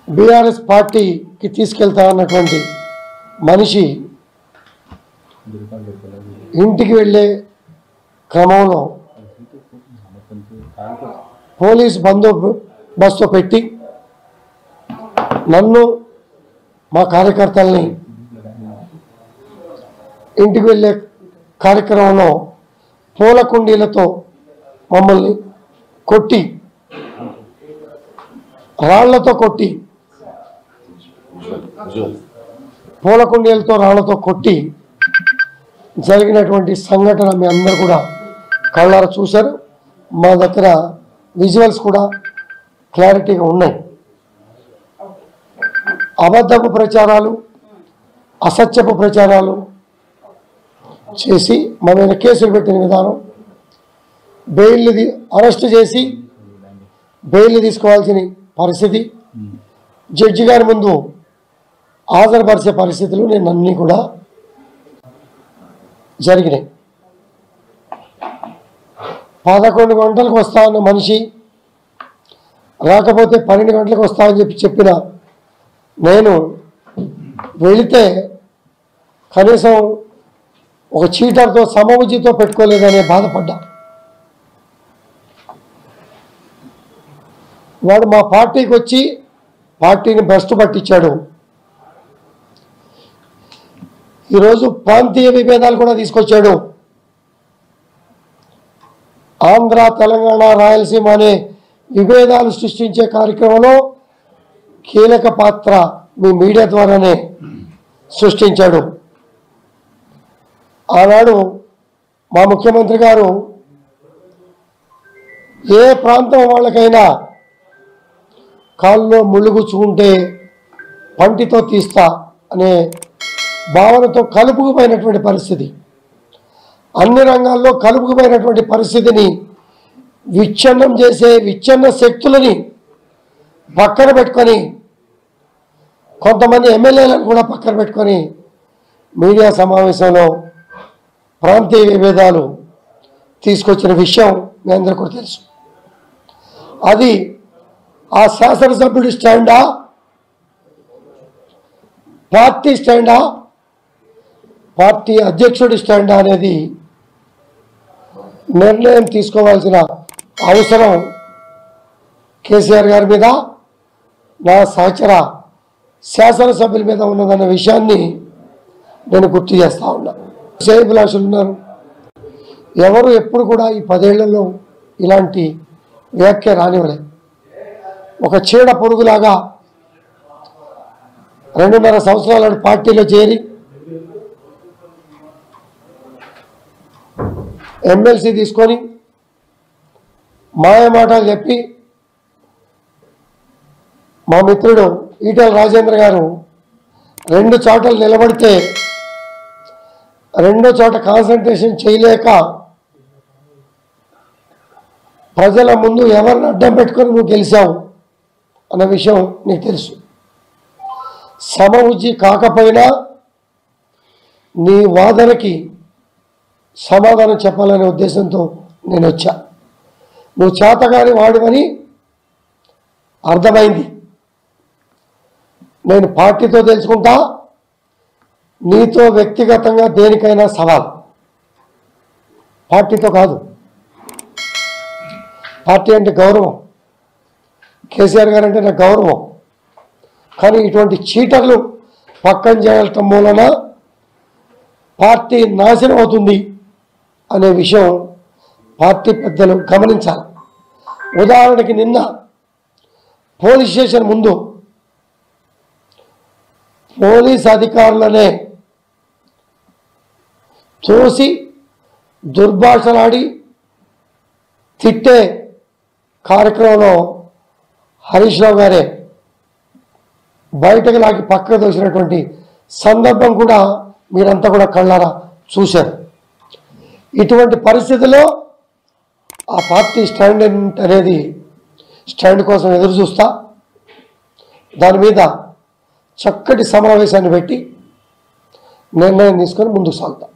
BRS పార్టీకి తీసుకెళ్తా అన్నటువంటి మనిషి ఇంటికి వెళ్ళే క్రమంలో పోలీస్ బందోబస్తు పెట్టి నన్ను మా కార్యకర్తల్ని ఇంటికి వెళ్ళే కార్యక్రమంలో పూల కుండీలతో మమ్మల్ని కొట్టి రాళ్లతో కొట్టి పూల కుండీలతో రాళ్లతో కొట్టి జరిగినటువంటి సంఘటన మీ అందరూ కూడా కళ్ళారా చూశారు. మా దగ్గర విజువల్స్ కూడా క్లారిటీగా ఉన్నాయి. అబద్ధపు ప్రచారాలు అసత్యపు ప్రచారాలు చేసి మా మీద కేసులు పెట్టిన విధానం, బెయిల్ అరెస్ట్ చేసి బెయిల్ తీసుకోవాల్సిన పరిస్థితి, జడ్జి గారి ముందు హాజరుపరిచే పరిస్థితులు నేను అన్నీ కూడా జరిగినాయి. 11 గంటలకు వస్తా అన్న మనిషి రాకపోతే 12 గంటలకు వస్తా అని చెప్పిన నేను వెళితే కనీసం ఒక చీటర్తో సమవుజితో పెట్టుకోలేదనే బాధపడ్డా. వాడు మా పార్టీకి వచ్చి పార్టీని భ్రష్టు పట్టించాడు. ఈరోజు ప్రాంతీయ విభేదాలు కూడా తీసుకొచ్చాడు. ఆంధ్ర, తెలంగాణ, రాయలసీమ అనే విభేదాలు సృష్టించే కార్యక్రమంలో కీలక పాత్ర మీ మీడియా ద్వారానే సృష్టించాడు. ఆనాడు మా ముఖ్యమంత్రి గారు ఏ ప్రాంతం వాళ్ళకైనా కాళ్ళలో ముళ్ళు గుచ్చుకుంటే పంటితో తీస్తా అనే భావనతో కలుపుకుపోయినటువంటి పరిస్థితి, అన్ని రంగాల్లో కలుపుకుపోయినటువంటి పరిస్థితిని విచ్ఛిన్నం చేసే విచ్ఛిన్న శక్తులని పక్కన పెట్టుకొని కొంతమంది ఎమ్మెల్యేలను కూడా పక్కన పెట్టుకొని మీడియా సమావేశంలో ప్రాంతీయ విభేదాలు తీసుకొచ్చిన విషయం మీ అందరికీ కూడా తెలుసు. అది ఆ శాసనసభ్యుడి స్టాండా, పార్టీ స్టాండా, పార్టీ అధ్యక్షుడి స్టాండా అనేది నిర్ణయం తీసుకోవాల్సిన అవసరం కేసీఆర్ గారి మీద, నా సహచర శాసనసభ్యుల మీద ఉన్నదన్న విషయాన్ని నేను గుర్తు చేస్తూ ఉన్నా. శ్రేయభిలాషులు ఉన్నారు, ఎవరు ఎప్పుడు కూడా ఈ 10 ఏళ్లలో ఇలాంటి వ్యాఖ్య రానివ్వలేదు. ఒక చీడ పురుగులాగా 2.5 సంవత్సరాల పార్టీలో చేరి ఎమ్మెల్సీ తీసుకొని మాయమాటలు చెప్పి మా మిత్రుడు ఈటెల రాజేంద్ర గారు 2 చోటలు నిలబడితే 2వ చోట కాన్సన్ట్రేషన్ చేయలేక ప్రజల ముందు ఎవరిని అడ్డం పెట్టుకొని నువ్వు గెలిచావు అన్న విషయం నీకు తెలుసు. సమవుజ్జి కాకపోయినా నీ వాదనకి సమాధానం చెప్పాలనే ఉద్దేశంతో నేను వచ్చా. నువ్వు చేతగాని వాడివని అర్థమైంది. నేను పార్టీతో తెలుసుకుంటా, నీతో వ్యక్తిగతంగా దేనికైనా సవాల్, పార్టీతో కాదు. పార్టీ అంటే గౌరవం, కేసీఆర్ గారు అంటే నాకు గౌరవం. కానీ ఇటువంటి చీటర్లు పక్కన చేయటం మూలన పార్టీ నాశనం అవుతుంది అనే విషయం పార్టీ పెద్దలు గమనించాలి. ఉదాహరణకి నిన్న పోలీస్ స్టేషన్ ముందు పోలీస్ అధికారులనే చూసి దుర్భాషలాడి తిట్టే కార్యక్రమంలో హరీష్ రావు గారే బయటకు లాగి పక్కకు దోసినటువంటి సందర్భం కూడా మీరంతా కూడా కళ్ళారా చూశారు. ఇటువంటి పరిస్థితుల్లో ఆ పార్టీ స్టాండ్ అనేది స్టాండ్ కోసం ఎదురు చూస్తా, దాని మీద చక్కటి సమావేశాన్ని పెట్టి నిర్ణయం తీసుకొని ముందుకు సాగుతా.